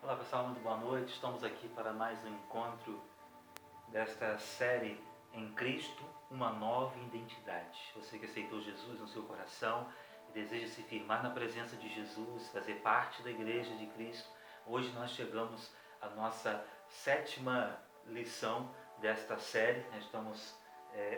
Olá pessoal, muito boa noite. Estamos aqui para mais um encontro desta série Em Cristo, uma nova identidade. Você que aceitou Jesus no seu coração e deseja se firmar na presença de Jesus, fazer parte da Igreja de Cristo, hoje nós chegamos à nossa 7ª lição desta série. Nós estamos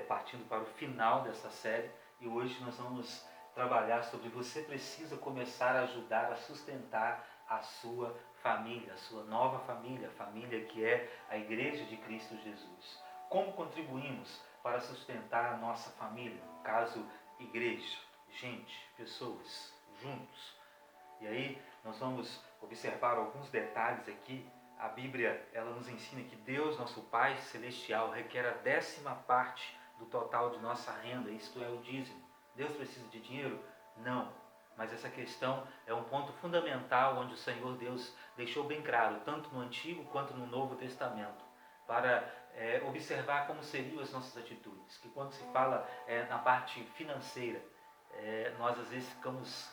partindo para o final dessa série e hoje nós vamos trabalhar sobre você precisa começar a ajudar a sustentar a sua família, a sua nova família, a família que é a Igreja de Cristo Jesus. Como contribuímos para sustentar a nossa família? No caso, igreja, gente, pessoas, juntos. E aí nós vamos observar alguns detalhes aqui. A Bíblia, ela nos ensina que Deus, nosso Pai Celestial, requer a 10ª parte do total de nossa renda, isto é, o dízimo. Deus precisa de dinheiro? Não. Mas essa questão é um ponto fundamental onde o Senhor Deus deixou bem claro, tanto no Antigo quanto no Novo Testamento, para observar como seriam as nossas atitudes. Que quando se fala na parte financeira, nós às vezes ficamos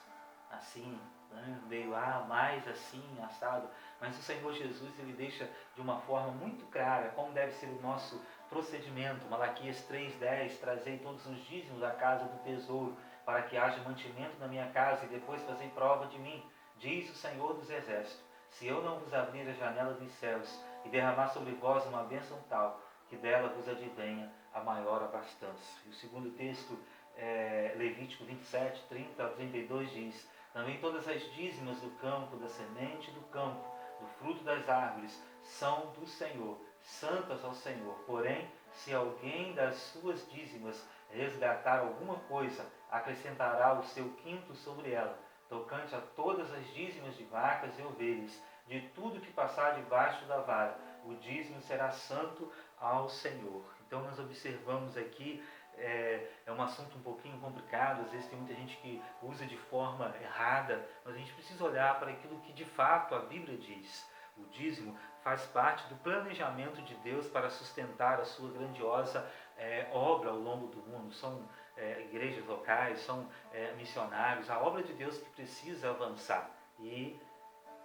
assim, né, meio mais assim, assado, mas o Senhor Jesus ele deixa de uma forma muito clara como deve ser o nosso procedimento. Malaquias 3:10, trazei todos os dízimos da casa do tesouro, para que haja mantimento na minha casa e depois fazei prova de mim, diz o Senhor dos Exércitos, se eu não vos abrir a janela dos céus e derramar sobre vós uma bênção tal, que dela vos advenha a maior abastança. E o segundo texto, Levítico 27:30-32 diz, também todas as dízimas do campo, da semente do campo, do fruto das árvores, são do Senhor, santas ao Senhor. Porém, se alguém das suas dízimas resgatar alguma coisa, acrescentará o seu quinto sobre ela, tocante a todas as dízimas de vacas e ovelhas, de tudo que passar debaixo da vara, o dízimo será santo ao Senhor. Então nós observamos aqui, é um assunto um pouquinho complicado, às vezes tem muita gente que usa de forma errada, mas a gente precisa olhar para aquilo que de fato a Bíblia diz. O dízimo faz parte do planejamento de Deus para sustentar a sua grandiosa obra ao longo do mundo. São igrejas locais, são missionários, a obra de Deus que precisa avançar e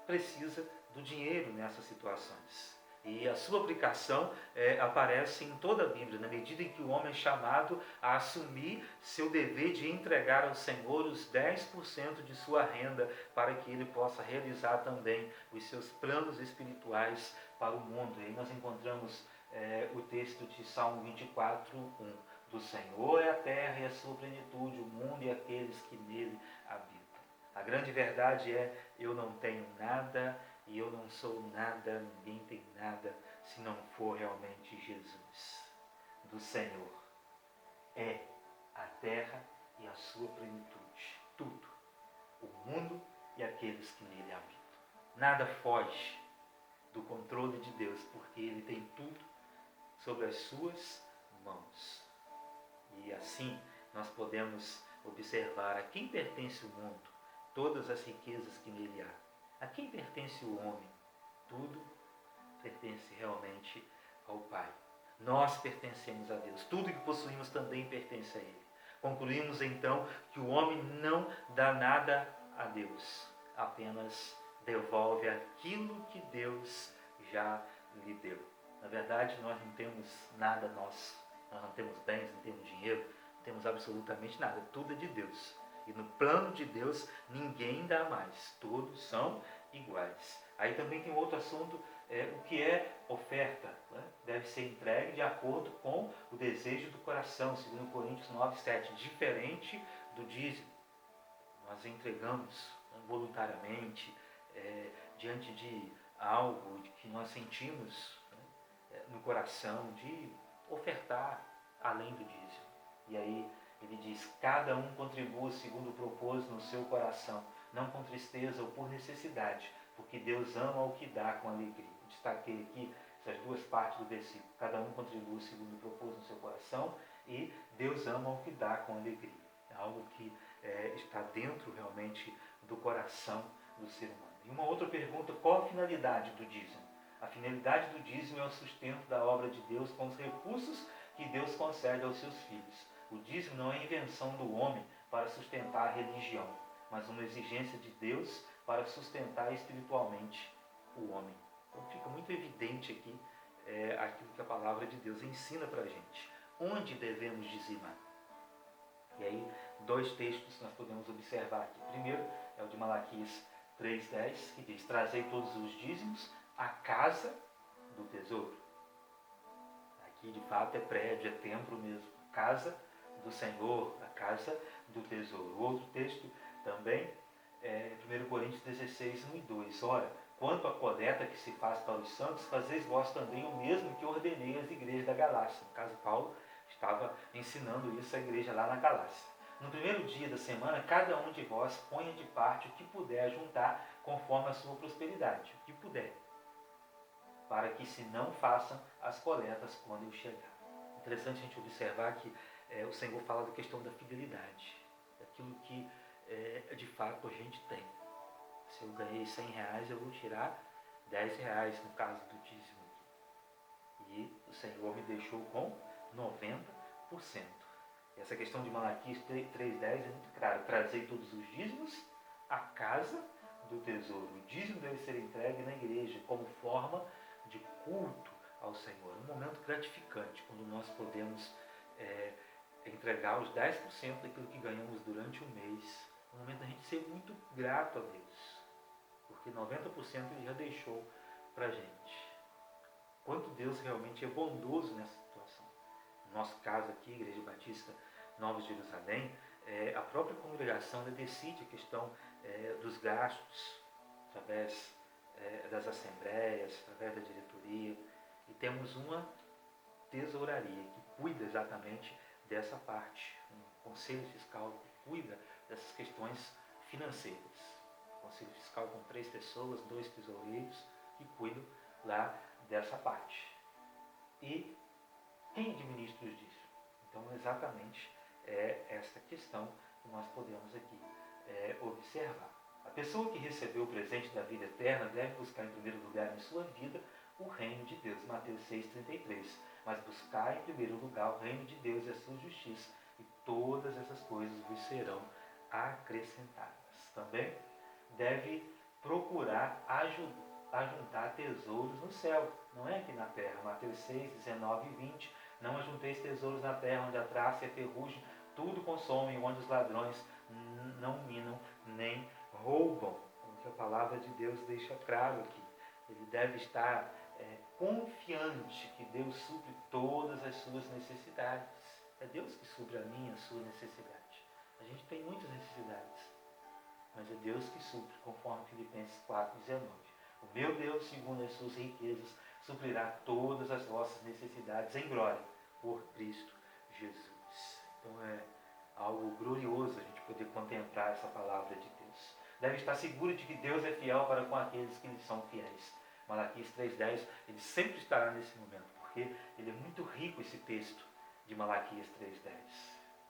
precisa do dinheiro nessas situações. E a sua aplicação aparece em toda a Bíblia, na medida em que o homem é chamado a assumir seu dever de entregar ao Senhor os 10% de sua renda, para que ele possa realizar também os seus planos espirituais para o mundo. E aí nós encontramos o texto de Salmo 24:1. Do Senhor é a terra e a sua plenitude, o mundo e aqueles que nele habitam. A grande verdade é, eu não tenho nada e eu não sou nada, ninguém tem nada, se não for realmente Jesus. Do Senhor é a terra e a sua plenitude, tudo, o mundo e aqueles que nele habitam. Nada foge do controle de Deus, porque Ele tem tudo sobre as suas mãos. E assim nós podemos observar a quem pertence o mundo, todas as riquezas que nele há. A quem pertence o homem? Tudo pertence realmente ao Pai. Nós pertencemos a Deus. Tudo que possuímos também pertence a Ele. Concluímos então que o homem não dá nada a Deus, apenas devolve aquilo que Deus já lhe deu. Na verdade, nós não temos nada nosso. Nós não temos bens, não temos dinheiro, não temos absolutamente nada. Tudo é de Deus. E no plano de Deus, ninguém dá mais. Todos são iguais. Aí também tem outro assunto, o que é oferta, né? Deve ser entregue de acordo com o desejo do coração, segundo Coríntios 9:7. Diferente do dízimo. Nós entregamos voluntariamente, diante de algo que nós sentimos no coração, de ofertar além do dízimo. E aí ele diz, cada um contribua segundo o propósito no seu coração, não com tristeza ou por necessidade, porque Deus ama o que dá com alegria. Eu destaquei aqui essas duas partes do versículo. Cada um contribua segundo o propósito no seu coração e Deus ama o que dá com alegria. É algo que está dentro realmente do coração do ser humano. E uma outra pergunta, qual a finalidade do dízimo? A finalidade do dízimo é o sustento da obra de Deus com os recursos que Deus concede aos seus filhos. O dízimo não é invenção do homem para sustentar a religião, mas uma exigência de Deus para sustentar espiritualmente o homem. Então fica muito evidente aqui aquilo que a palavra de Deus ensina para a gente. Onde devemos dizimar? E aí, 2 textos nós podemos observar aqui. Primeiro é o de Malaquias 3,10, que diz: trazei todos os dízimos à casa do tesouro. Aqui de fato é prédio, é templo mesmo. Casa do Senhor, a casa do tesouro. Outro texto também é 1 Coríntios 16, 1 e 2. Ora, quanto à coleta que se faz para os santos, fazeis vós também o mesmo que ordenei às igrejas da Galácia. No caso, Paulo estava ensinando isso à igreja lá na Galácia. No primeiro dia da semana, cada um de vós ponha de parte o que puder juntar conforme a sua prosperidade, o que puder, para que se não façam as coletas quando eu chegar. Interessante a gente observar que o Senhor fala da questão da fidelidade, daquilo que de fato a gente tem. Se eu ganhei R$100, eu vou tirar R$10, no caso do dízimo. E o Senhor me deixou com 90%. Essa questão de Malaquias 3,10 é muito clara. Trazei todos os dízimos à casa do tesouro. O dízimo deve ser entregue na igreja como forma de culto ao Senhor. Um momento gratificante quando nós podemos entregar os 10% daquilo que ganhamos durante o mês. Um momento da gente ser muito grato a Deus, porque 90% Ele já deixou para a gente. Quanto Deus realmente é bondoso nessa situação. No nosso caso aqui, Igreja Batista Nova Jerusalém, a própria congregação decide a questão dos gastos, através das assembleias, através da diretoria, e temos uma tesouraria que cuida exatamente dessa parte, um conselho fiscal que cuida dessas questões financeiras. Conselho fiscal com 3 pessoas, 2 tesoureiros que cuidam lá dessa parte. E quem administra os disso? Então, exatamente essa questão que nós podemos aqui observar. A pessoa que recebeu o presente da vida eterna deve buscar em primeiro lugar em sua vida o reino de Deus. Mateus 6,33. Mas buscar em primeiro lugar o reino de Deus e a sua justiça, e todas essas coisas vos serão acrescentadas. Também deve procurar ajuntar tesouros no céu, não é aqui na terra. Mateus 6, 19 e 20. Não ajunteis tesouros na terra, onde a traça e a ferrugem tudo consomem, onde os ladrões não minam nem roubam. O que a palavra de Deus deixa claro aqui. Ele deve estar confiante que Deus supre todas as suas necessidades. É Deus que supre a minha, a sua necessidade. A gente tem muitas necessidades, mas é Deus que supre, conforme Filipenses 4,19. O meu Deus, segundo as suas riquezas, suprirá todas as vossas necessidades em glória, por Cristo Jesus. Então é algo glorioso a gente poder contemplar essa palavra de Deus. Deve estar seguro de que Deus é fiel para com aqueles que lhe são fiéis. Malaquias 3,10, ele sempre estará nesse momento, porque ele é muito rico, esse texto de Malaquias 3,10.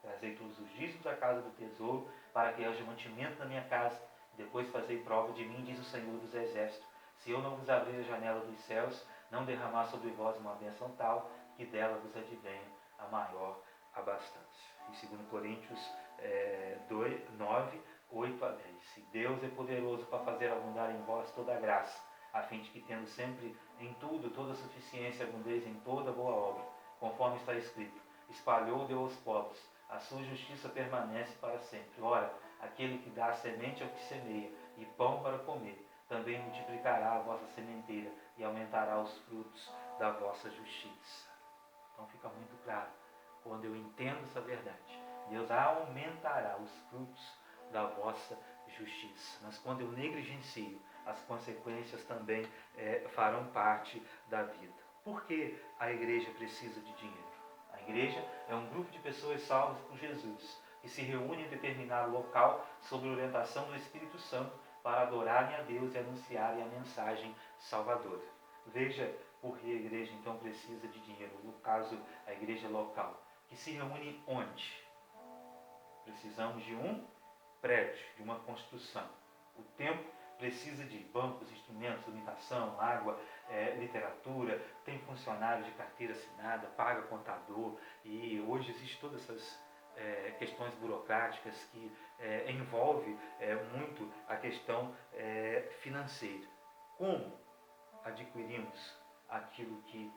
Trazei todos os dízimos da casa do tesouro, para que haja mantimento na minha casa, depois fazei prova de mim, diz o Senhor dos Exércitos, se eu não vos abrir a janela dos céus, não derramar sobre vós uma bênção tal, que dela vos advenha a maior abastança. Em 2 Coríntios 9, 8 a 10. Se Deus é poderoso para fazer abundar em vós toda a graça, a fim de que, tendo sempre em tudo toda a suficiência, abundeis em toda boa obra, conforme está escrito, espalhou, deu aos pobres, a sua justiça permanece para sempre. Ora, aquele que dá a semente ao que semeia, e pão para comer, também multiplicará a vossa sementeira, e aumentará os frutos da vossa justiça. Então fica muito claro, quando eu entendo essa verdade, Deus aumentará os frutos da vossa justiça. Mas quando eu negligencio, as consequências também farão parte da vida. Por que a igreja precisa de dinheiro? A igreja é um grupo de pessoas salvas por Jesus, que se reúne em determinado local sob orientação do Espírito Santo para adorarem a Deus e anunciarem a mensagem salvadora. Veja por que a igreja então precisa de dinheiro, no caso a igreja local, que se reúne onde? Precisamos de um prédio, de uma construção. O templo precisa de bancos, instrumentos, iluminação, água, literatura, tem funcionários de carteira assinada, paga contador, e hoje existem todas essas questões burocráticas que envolve muito a questão financeira. Como adquirimos aquilo que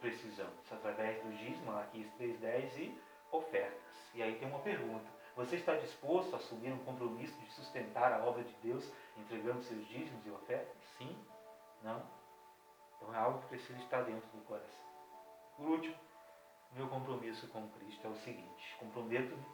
precisamos, através do dízimo, Malaquias 3,10 e ofertas. E aí tem uma pergunta: você está disposto a assumir um compromisso de sustentar a obra de Deus entregando seus dízimos e ofertas? Sim? Não? Então é algo que precisa estar dentro do coração. Por último, meu compromisso com Cristo é o seguinte: comprometo-me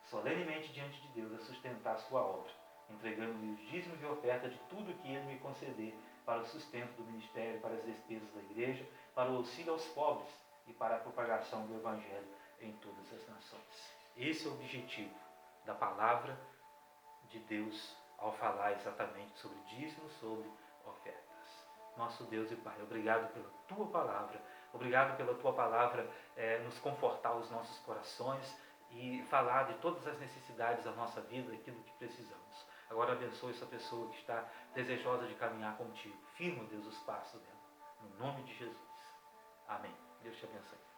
solenemente diante de Deus a sustentar a sua obra, entregando-lhe os dízimos e oferta de tudo que Ele me conceder para o sustento do ministério, para as despesas da igreja, para o auxílio aos pobres e para a propagação do Evangelho em todas as nações. Esse é o objetivo da palavra de Deus ao falar exatamente sobre dízimos, sobre ofertas. Nosso Deus e Pai, obrigado pela Tua palavra, obrigado pela Tua palavra nos confortar os nossos corações e falar de todas as necessidades da nossa vida, aquilo que precisamos. Agora abençoe essa pessoa que está desejosa de caminhar contigo. Firma, Deus, os passos dela. No nome de Jesus. Amém. Deus te abençoe.